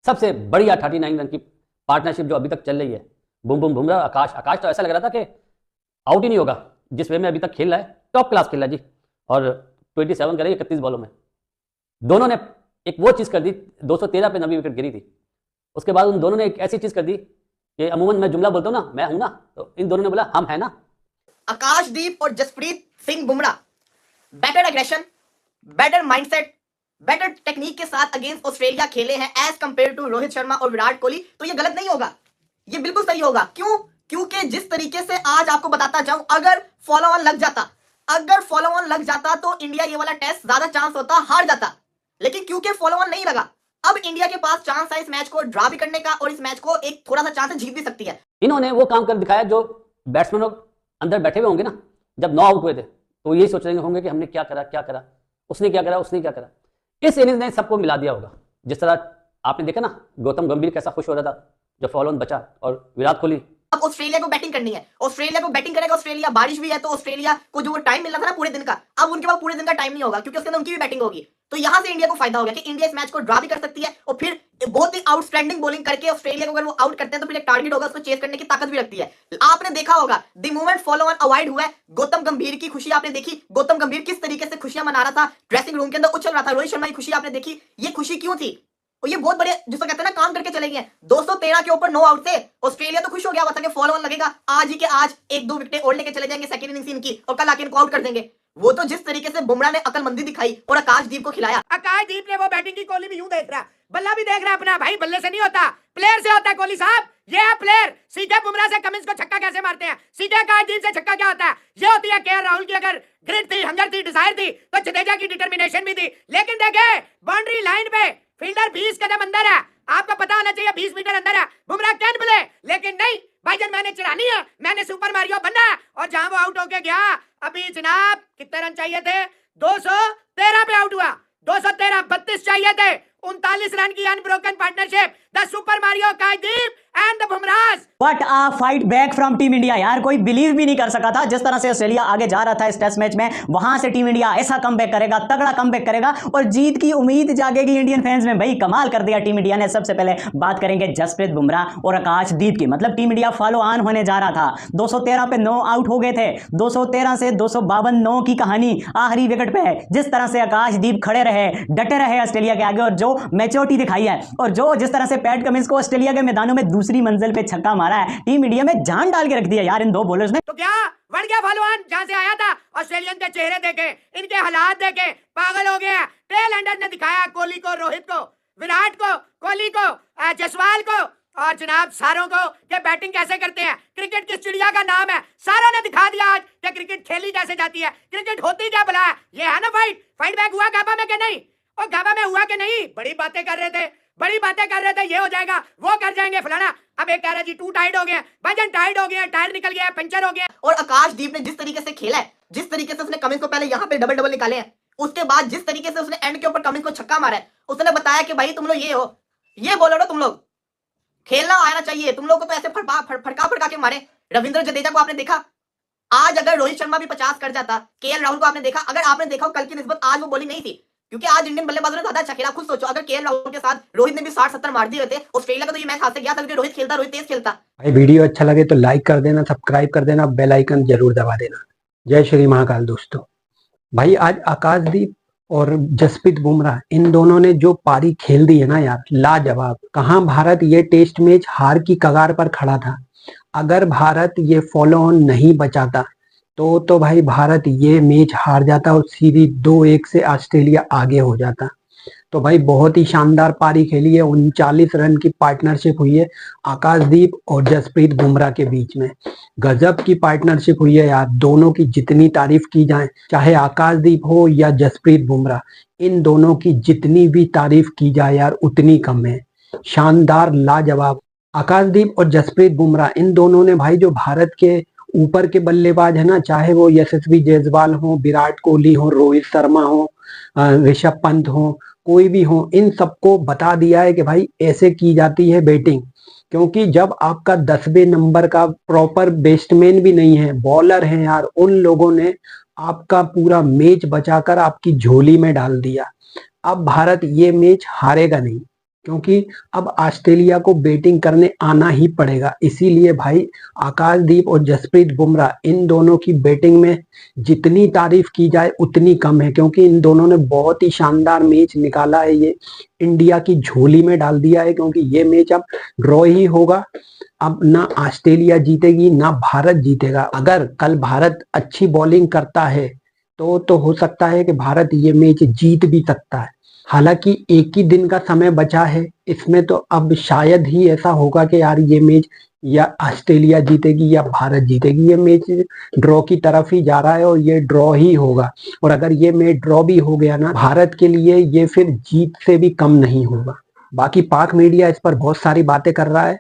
सबसे बढ़िया 39 रन की पार्टनरशिप जो अभी तक चल रही है, बुम बुम बुमराह आकाश। आकाश तो ऐसा लग रहा था कि आउट ही नहीं होगा, जिस वे में अभी तक खेल रहा है, टॉप क्लास खेल रहा है जी। और 27 करेंगे 31 बॉलों में। दोनों ने एक वो चीज़ कर दी, 213 पे 90 विकेट गिरी थी। उसके बाद उन दोनों ने एक ऐसी चीज़ कर दी कि अमूमन मैं जुमला बोलता हूँ ना, मैं हूं ना, तो इन दोनों ने बोला हम है ना। आकाशदीप और Jasprit Singh Bumrah better aggression, better mindset, better technique के साथ अगेंस्ट ऑस्ट्रेलिया खेले हैं as compare to Rohit Sharma और विराट कोहली। तो ये गलत नहीं होगा, ये बिल्कुल सही होगा। क्यों? क्योंकि जिस तरीके से आज आपको बताता जाऊं, अगर फॉलो ऑन लग जाता तो इंडिया ये वाला टेस्ट ज्यादा चांस होता हार जाता, लेकिन क्योंकि फॉलो ऑन नहीं लगा, अब इंडिया के पास चांस है इस मैच को ड्रा भी करने का और इस मैच को एक थोड़ा सा चांस जीत भी सकती है। इन्होंने वो काम कर दिखाया जो बैट्समैन अंदर बैठे हुए होंगे ना, जब 9 आउट हुए थे तो यही सोच रहे होंगे कि हमने क्या करा, उसने क्या करा। इस इनिंग्स ने सबको मिला दिया होगा। जिस तरह आपने देखा ना, गौतम गंभीर कैसा खुश हो रहा था जब फॉलो ऑन बचा, और विराट कोहली। अब ऑस्ट्रेलिया को बैटिंग करनी है, ऑस्ट्रेलिया को बैटिंग करेगा ऑस्ट्रेलिया, बारिश भी है तो ऑस्ट्रेलिया को जो टाइम मिल रहा था ना पूरे दिन का, अब उनके पास पूरे दिन का टाइम नहीं होगा क्योंकि उसके अंदर उनकी भी बैटिंग होगी। तो यहां से इंडिया को फायदा हो गया कि इंडिया इस मैच को ड्रा भी कर सकती है और फिर बहुत ही आउटस्टैंडिंग बॉलिंग करके ऑस्ट्रेलिया को अगर वो आउट करते हैं तो फिर एक टारगेट होगा, उसको चेस करने की ताकत भी रखती है। आपने देखा होगा the moment follow on avoid हुआ है, गौतम गंभीर की खुशी आपने देखी, गौतम गंभीर किस तरीके से खुशियां मना रहा था, ड्रेसिंग रूम के अंदर उछल रहा था। रोहित शर्मा की खुशी आपने देखी, ये खुशी क्यों थी? और ये बहुत बड़े जिसको कहते हैं ना काम करके चले गए। 213 के ऊपर 9 आउट थे, ऑस्ट्रेलिया तो खुश हो गया हुआ था कि फॉलो ऑन लगेगा, आज ही के आज 1-2 विकेटें और लेके चले जाएंगे सेकंड इनिंग्स इनकी और कल आके इनको आउट कर देंगे। वो तो जिस तरीके से बुमराह ने अकलमंदी दिखाई और आकाशदीप को खिलाया। आकाशदीप ने वो बैटिंग की, कोहली भी यूं देख रहा, बल्ला भी देख रहा अपना, भाई बल्ले से नहीं होता, प्लेयर से होता है। कोहली साहब ये है प्लेयर, सीधे बुमराह से कमिंस को छक्का कैसे मारते हैं, सीधे आकाशदीप से छक्का क्या होता है। ये होती है केएल राहुल की अगर ग्रिड थी, हंगर थी, डिजायर थी, तो जडेजा की डिटर्मिनेशन भी थी। लेकिन देखे बाउंड्री लाइन पे फील्डर 20 कदम अंदर है, आपको पता होना चाहिए 20 मीटर अंदर है, बुमराह कैन प्ले, लेकिन नहीं भाईजान, मैंने चढ़ानी है, मैंने सुपर मारियो बनना है। और जहां वो आउट होके गया, अभी जनाब कितने रन चाहिए थे, 213 पे आउट हुआ, 213, 32 चाहिए थे, 39 रन की unbroken partnership, the super Mario Akashdeep and the Bumrah. What a fight back from team India यार, कोई बिलीव भी नहीं कर सका था जिस तरह से ऑस्ट्रेलिया आगे जा रहा था इस टेस्ट मैच में, वहां से टीम इंडिया ऐसा कमबैक करेगा, तगड़ा कमबैक करेगा और जीत की उम्मीद जागेगी इंडियन फैंस में। भाई कमाल कर दिया टीम इंडिया ने। सबसे पहले बात करेंगे जसप्रीत बुमराह और आकाशदीप की, मतलब टीम इंडिया फॉलो ऑन होने जा रहा था, 213 पे 9 आउट हो गए थे, 213 से 252 9 की कहानी आखिरी विकेट पे है। जिस तरह से आकाशदीप खड़े रहे, डटे रहे ऑस्ट्रेलिया के आगे और जो मैच्योरिटी दिखाई है और जो जिस तरह से पैट कमिंस को ऑस्ट्रेलिया के मैदानों में दूसरी मंजिल पे छक्का मारा है, टीम इंडिया में जान डाल के रख दिया यार इन दो बॉलर्स ने। तो क्या बढ़ गया फॉलो ऑन, जहां से आया था ऑस्ट्रेलियन के चेहरे देखे, इनके हालात देखे पागल हो गया। टेल एंडर ने दिखाया कोहली को, रोहित को, विराट को, कोहली को, जसवाल को और जनाब सारों को कि बैटिंग कैसे करते हैं, क्रिकेट किस चिड़िया का नाम है। सारों ने दिखा दिया आज कि क्रिकेट खेली कैसे जाती है, क्रिकेट होती क्या भला है। ये है ना फाइट बैक हुआ गाबा में कि नहीं, और गाबा में हुआ कि नहीं। बड़ी बातें कर रहे थे, ये हो जाएगा, वो कर जाएंगे फलाना। अब एक कह रहा जी टू टाइड हो गया, भाईजान टाइड हो गया, टायर निकल गया, पंचर हो गया। और आकाशदीप ने जिस तरीके से खेला है, जिस तरीके से उसने कमिंस को पहले यहाँ पे डबल निकाले हैं, उसके बाद जिस तरीके से उसने एंड के ऊपर कमिंस को छक्का मारा है, उसने बताया कि भाई तुम लोग ये हो, ये बोलो ना, तुम लोग खेलना आना चाहिए, तुम लोग को तो ऐसे फड़का के मारे। रविंद्र जडेजा को आपने देखा, आज अगर रोहित शर्मा भी 50 कर जाता, केएल राहुल को आपने देखा, अगर आपने देखा कल की निस्बत आज वो बॉलिंग नहीं थी क्योंकि आज इंडियन बल्लेबाजों ने ज्यादा अच्छा खेला। खुद सोचो अगर केएल राहुल के साथ रोहित ने भी 60-70 मार दिए होते, ऑस्ट्रेलिया का तो ये मैच हाथ से गया था क्योंकि रोहित तेज खेलता। भाई वीडियो अच्छा लगे तो लाइक कर देना, सब्सक्राइब कर देना, बेल आइकन जरूर दबा देना। जय श्री महाकाल दोस्तों। भाई आज आकाशदीप और जसप्रीत बुमराह इन दोनों ने जो पारी खेल दी है ना यार, लाजवाब। कहाँ भारत ये टेस्ट मैच हार की कगार पर खड़ा था। अगर भारत ये फॉलो ऑन नहीं बचाता तो भाई भारत ये मैच हार जाता और सीरीज 2-1 से ऑस्ट्रेलिया आगे हो जाता। तो भाई बहुत ही शानदार पारी खेली है, 39 रन की पार्टनरशिप हुई है आकाशदीप और जसप्रीत बुमराह के बीच में। गजब की पार्टनरशिप हुई है यार, दोनों की जितनी तारीफ की जाए, चाहे आकाशदीप हो या जसप्रीत बुमराह, इन दोनों की जितनी भी तारीफ की जाए यार उतनी कम है। शानदार, लाजवाब। आकाशदीप और जसप्रीत बुमराह इन दोनों ने भाई जो भारत के ऊपर के बल्लेबाज है ना, चाहे वो यशस्वी जायसवाल हो, विराट कोहली हो, रोहित शर्मा हो, ऋषभ पंत हो, कोई भी हो, इन सबको बता दिया है कि भाई ऐसे की जाती है बैटिंग। क्योंकि जब आपका 10वें नंबर का प्रॉपर बैट्समैन भी नहीं है, बॉलर है यार, उन लोगों ने आपका पूरा मैच बचाकर आपकी झोली में डाल दिया। अब भारत ये मैच हारेगा नहीं, क्योंकि अब ऑस्ट्रेलिया को बैटिंग करने आना ही पड़ेगा। इसीलिए भाई आकाशदीप और जसप्रीत बुमराह इन दोनों की बैटिंग में जितनी तारीफ की जाए उतनी कम है, क्योंकि इन दोनों ने बहुत ही शानदार मैच निकाला है। ये इंडिया की झोली में डाल दिया है, क्योंकि ये मैच अब ड्रॉ ही होगा। अब ना ऑस्ट्रेलिया जीतेगी ना भारत जीतेगा। अगर कल भारत अच्छी बॉलिंग करता है तो हो सकता है कि भारत ये मैच जीत भी सकता है। हालांकि एक ही दिन का समय बचा है, इसमें तो अब शायद ही ऐसा होगा कि यार ये मैच या ऑस्ट्रेलिया जीतेगी या भारत जीतेगी। ये मैच ड्रॉ की तरफ ही जा रहा है और ये ड्रॉ ही होगा। और अगर ये मैच ड्रॉ भी हो गया ना, भारत के लिए ये फिर जीत से भी कम नहीं होगा। बाकी पाक मीडिया इस पर बहुत सारी बातें कर रहा है,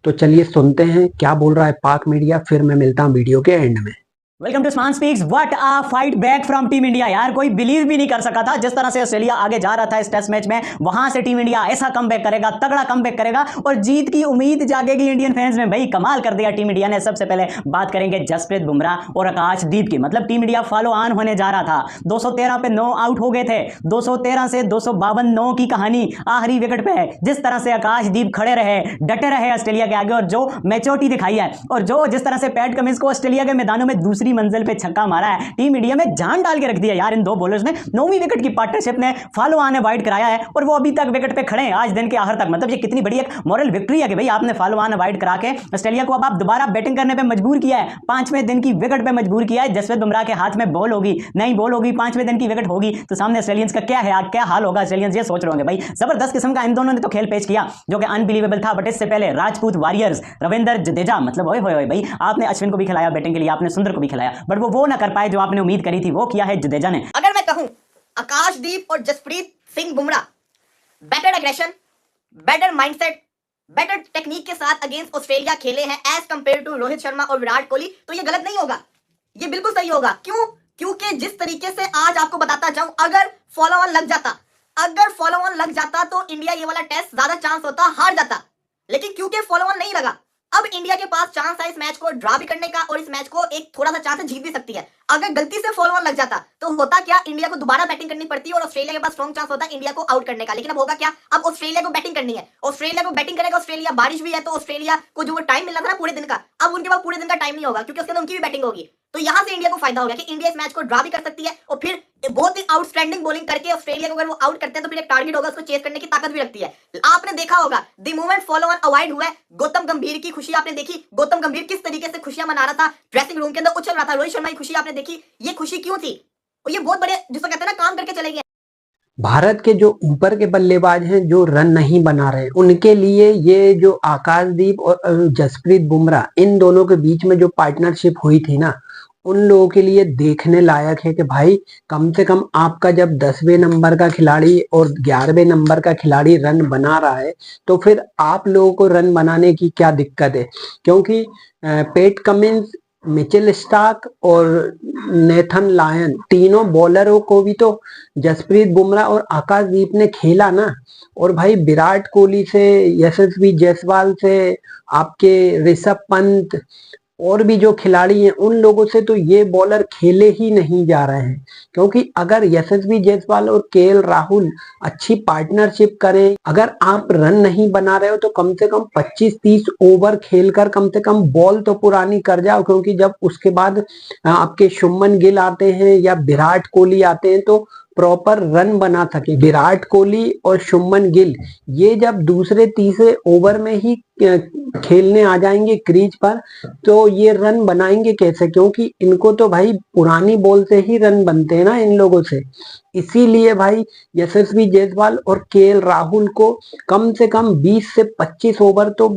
तो चलिए सुनते हैं क्या बोल रहा है पाक मीडिया, फिर मैं मिलता हूं वीडियो के एंड में। वेलकम टू स्मान speaks. What a fight back from team India. यार कोई बिलीव भी नहीं कर सका था जिस तरह से ऑस्ट्रेलिया आगे जा रहा था इस टेस्ट मैच में, वहां से टीम इंडिया ऐसा कमबैक करेगा, तगड़ा कमबैक करेगा और जीत की उम्मीद जागेगी इंडियन फैंस में। भाई कमाल कर दिया टीम इंडिया ने। सबसे पहले बात करेंगे जसप्रीत बुमराह और आकाशदीप की। मतलब टीम इंडिया फॉलो ऑन होने जा रहा था। 213 पे 9 आउट हो गए थे। 213 से 252 9 की कहानी आखिरी विकेट पे है। जिस तरह से आकाशदीप खड़े रहे, डटे रहे ऑस्ट्रेलिया के आगे और जो मैच्योरिटी दिखाई है और जो जिस तरह से पैट कमिंस को ऑस्ट्रेलिया के मैदानों में दूसरी मंजिल पे छक्का मारा है, टीम इंडिया में जान डाल के रख दिया यार इन दो बॉलर्स ने। 9वीं विकेट की पार्टनरशिप ने फॉलो ऑन अवॉइड कराया है और वो अभी तक विकेट पे खड़े हैं आज दिन के आखिर तक। मतलब ये कितनी बड़ी एक मॉरल विक्ट्री है कि भाई आपने फॉलो ऑन अवॉइड करा के ऑस्ट्रेलिया को अब आप दोबारा बैटिंग करने पे मजबूर किया है। 5वें दिन की विकेट पे मजबूर किया है। जसप्रीत बुमराह के हाथ में बॉल होगी, नहीं बॉल होगी, 5वें दिन की विकेट होगी तो सामने ऑस्ट्रेलियंस का क्या हाल होगा। ऑस्ट्रेलियंस ये सोच रहे होंगे। भाई जबरदस्त किस्म का इन दोनों ने तो खेल पेश किया जो कि अनबिलीवेबल था। बट इससे पहले राजपूत वॉरियर्स रविंद्र जडेजा, मतलब ओए होए भाई, आपने अश्विन को भी खिलाया बैटिंग के लिए, आपने सुंदर को भी खिलाया, बट वो ना कर पाए जो आपने उम्मीद करी थी, वो किया है जडेजा ने। अगर मैं कहूं आकाशदीप और Jasprit Singh Bumrah better aggression, better mindset, better technique के साथ अगेंस्ट ऑस्ट्रेलिया खेले हैं as compare to Rohit Sharma और विराट कोहली, तो ये गलत नहीं होगा, ये बिल्कुल सही होगा। क्यों? क्योंकि जिस तरीके से आज आपको बताता जाऊं, अगर फॉलो ऑन लग जाता तो इंडिया ये वाला टेस्ट ज्यादा चांस होता हार जाता, लेकिन क्योंकि फॉलो ऑन नहीं लगा, अब इंडिया के पास चांस है इस मैच को ड्रा भी करने का और इस मैच को एक थोड़ा सा चांस है जीत भी सकती है। अगर गलती से फॉलो ऑन लग जाता तो होता क्या, इंडिया को दोबारा बैटिंग करनी पड़ती और ऑस्ट्रेलिया के पास स्ट्रॉन्ग चांस होता इंडिया को आउट करने का। लेकिन अब होगा क्या, अब ऑस्ट्रेलिया को बैटिंग करनी है, ऑस्ट्रेलिया को बैटिंग करेगा ऑस्ट्रेलिया, बारिश भी है तो ऑस्ट्रेलिया को जो वो टाइम मिलना था ना पूरे दिन का, अब उनके पास पूरे दिन का टाइम नहीं होगा क्योंकि उसके अंदर उनकी भी बैटिंग होगी। तो यहां से इंडिया को फायदा हो गया कि इंडिया इस मैच को ड्रा भी कर सकती है और फिर बहुत ही आउटस्टैंडिंग बॉलिंग करके ऑस्ट्रेलिया को अगर वो आउट करते हैं तो फिर एक टारगेट होगा, उसको चेस करने की ताकत भी रखती है। आपने देखा होगा the moment follow on avoid हुआ है, गौतम गंभीर की खुशी आपने देखी, गौतम गंभीर किस तरीके से खुशियां मना रहा था, ड्रेसिंग रूम के अंदर उछल रहा था। रोहित शर्मा की खुशी आपने देखी, ये खुशी क्यों थी? और ये बहुत बड़े जिसको कहते हैं ना काम करके चले गए। भारत के जो ऊपर के बल्लेबाज हैं जो रन नहीं बना रहे, उनके लिए ये जो आकाशदीप और जसप्रीत बुमराह इन दोनों के बीच में जो पार्टनरशिप हुई थी ना, उन लोगों के लिए देखने लायक है कि भाई कम से कम आपका जब 10वें नंबर का खिलाड़ी और 11वें नंबर का खिलाड़ी रन बना रहा है तो फिर आप लोगों को रन बनाने की क्या दिक्कत है। क्योंकि पैट कमिंस, मिचेल स्टार्क और नेथन लायन, तीनों बॉलरों को भी तो जसप्रीत बुमराह और आकाशदीप ने खेला ना। और भाई विराट कोहली से, यशस्वी जायसवाल से, आपके ऋषभ पंत और भी जो खिलाड़ी हैं उन लोगों से तो ये बॉलर खेले ही नहीं जा रहे हैं। क्योंकि अगर यशस्वी जायसवाल और केएल राहुल अच्छी पार्टनरशिप करें, अगर आप रन नहीं बना रहे हो तो कम से कम 25-30 ओवर खेलकर कम से कम बॉल तो पुरानी कर जाओ। क्योंकि जब उसके बाद आपके शुभमन गिल आते हैं या विराट कोहली आते हैं तो प्रॉपर रन बना सके। विराट कोहली और शुभमन गिल ये जब दूसरे तीसरे ओवर में ही खेलने आ जाएंगे क्रीज पर तो ये रन बनाएंगे कैसे? क्योंकि इनको तो भाई पुरानी बॉल से ही रन बनते हैं ना इन लोगों से। इसीलिए भाई यशस्वी जायसवाल और केएल राहुल को कम से कम 20 से 25 ओवर तो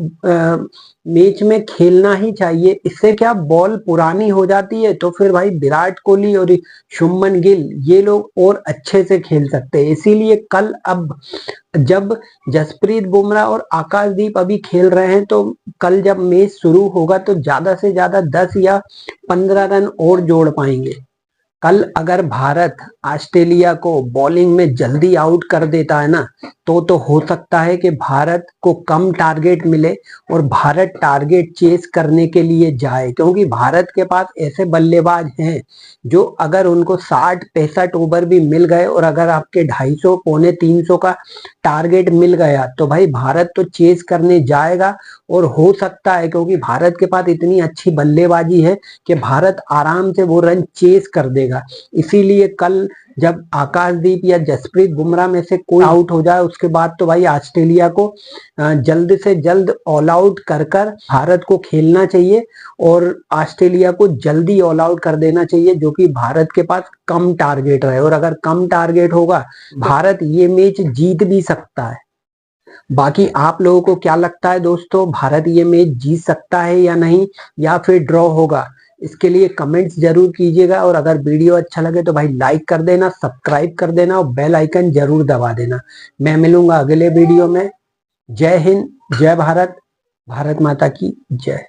मैच में खेलना ही चाहिए। इससे क्या बॉल पुरानी हो जाती है तो फिर भाई विराट कोहली और शुभमन गिल ये लोग और अच्छे से खेल सकते हैं। इसीलिए कल अब जब जसप्रीत बुमराह और आकाशदीप अभी खेल रहे हैं तो कल जब मैच शुरू होगा तो ज्यादा से ज्यादा 10 या 15 रन और जोड़ पाएंगे। कल अगर भारत ऑस्ट्रेलिया को बॉलिंग में जल्दी आउट कर देता है ना, तो हो सकता है कि भारत को कम टारगेट मिले और भारत टारगेट चेस करने के लिए जाए, क्योंकि भारत के पास ऐसे बल्लेबाज हैं जो अगर उनको 60-65 ओवर भी मिल गए और अगर आपके 250 पौने 300 का टारगेट मिल गया तो भाई भारत तो चेस करने जाएगा। और हो सकता है, क्योंकि भारत के पास इतनी अच्छी बल्लेबाजी है कि भारत आराम से वो रन चेस कर देगा। इसीलिए कल जब आकाशदीप या जसप्रीत बुमराह में से कोई आउट हो जाए उसके बाद तो भाई ऑस्ट्रेलिया को जल्द से जल्द ऑल आउट कर भारत को खेलना चाहिए और ऑस्ट्रेलिया को जल्दी ऑल आउट कर देना चाहिए, जो कि भारत के पास कम टारगेट रहे। और अगर कम टारगेट होगा भारत ये मैच जीत भी सकता है। बाकी आप लोगों को क्या लगता है दोस्तों, भारत ये मैच जीत सकता है या नहीं, या फिर ड्रॉ होगा? इसके लिए कमेंट्स जरूर कीजिएगा। और अगर वीडियो अच्छा लगे तो भाई लाइक कर देना, सब्सक्राइब कर देना और बेल आइकन जरूर दबा देना। मैं मिलूंगा अगले वीडियो में। जय हिंद, जय भारत, भारत माता की जय।